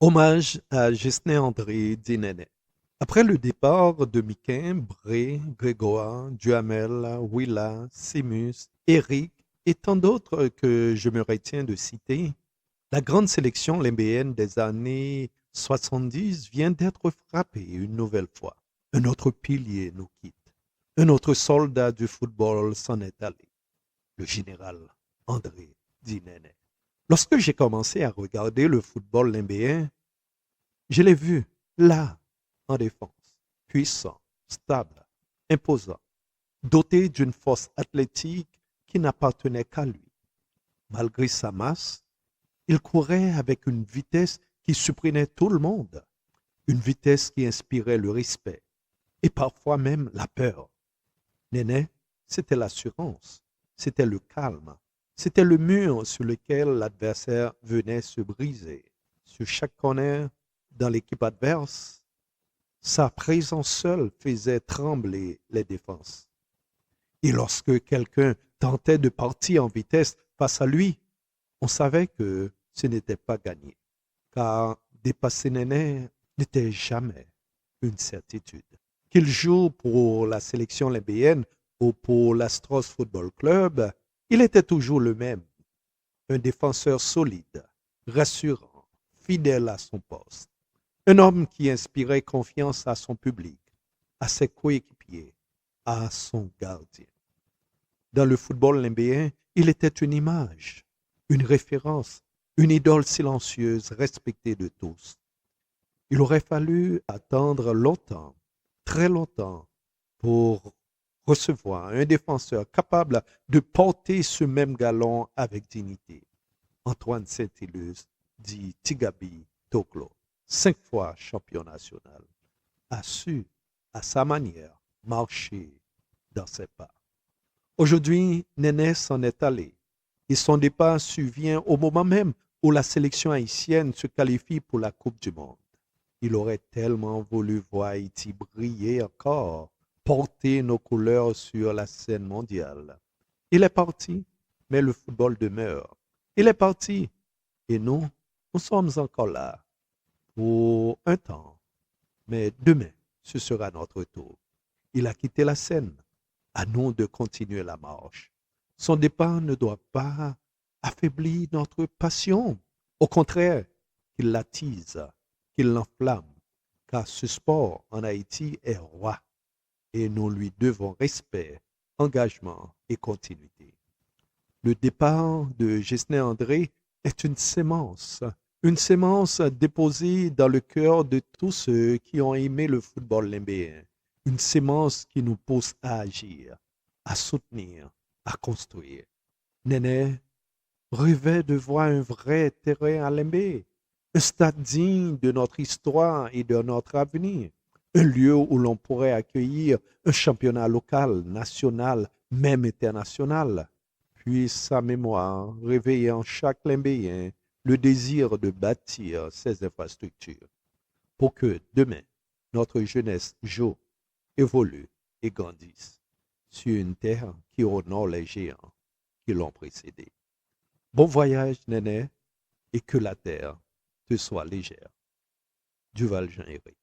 Hommage à Gisnet André Dinene. Après le départ de Miquin, Bré, Grégoire, Duhamel, Willa, Simus, Eric et tant d'autres que je me retiens de citer, la grande sélection limbéenne des années 70 vient d'être frappée une nouvelle fois. Un autre pilier nous quitte. Un autre soldat du football s'en est allé. Le général André Dinene. Lorsque j'ai commencé à regarder le football limbéen, je l'ai vu là, en défense, puissant, stable, imposant, doté d'une force athlétique qui n'appartenait qu'à lui. Malgré sa masse, il courait avec une vitesse qui surprenait tout le monde, une vitesse qui inspirait le respect et parfois même la peur. Néné, c'était l'assurance, c'était le calme, c'était le mur sur lequel l'adversaire venait se briser. Sur chaque corner dans l'équipe adverse, sa présence seule faisait trembler les défenses. Et lorsque quelqu'un tentait de partir en vitesse face à lui, on savait que ce n'était pas gagné, car dépasser Néné n'était jamais une certitude. Qu'il joue pour la sélection libyenne ou pour l'Astros Football Club, il était toujours le même, un défenseur solide, rassurant, fidèle à son poste, un homme qui inspirait confiance à son public, à ses coéquipiers, à son gardien. Dans le football limbéen, il était une image, une référence, une idole silencieuse respectée de tous. Il aurait fallu attendre longtemps, très longtemps, pour recevoir un défenseur capable de porter ce même galon avec dignité. Antoine Saint-Éluse, dit Tigabi Toklo, 5 fois champion national, a su, à sa manière, marcher dans ses pas. Aujourd'hui, Néné s'en est allé et son départ survient au moment même où la sélection haïtienne se qualifie pour la Coupe du Monde. Il aurait tellement voulu voir Haïti briller encore, porter nos couleurs sur la scène mondiale. Il est parti, mais le football demeure. Il est parti, et nous sommes encore là pour un temps. Mais demain, ce sera notre tour. Il a quitté la scène. À nous de continuer la marche. Son départ ne doit pas affaiblir notre passion. Au contraire, qu'il l'attise, qu'il l'enflamme, car ce sport en Haïti est roi et nous lui devons respect, engagement et continuité. Le départ de Gisnet André est une sémence déposée dans le cœur de tous ceux qui ont aimé le football limbéen, une sémence qui nous pousse à agir, à soutenir, à construire. Néné rêvait de voir un vrai terrain à Limbé, un stade digne de notre histoire et de notre avenir, un lieu où l'on pourrait accueillir un championnat local, national, même international. Puis sa mémoire réveiller en chaque Limbéen le désir de bâtir ces infrastructures pour que demain, notre jeunesse joue, évolue et grandisse sur une terre qui honore les géants qui l'ont précédé. Bon voyage, Néné, et que la terre te soit légère. Duval Jean-Éric.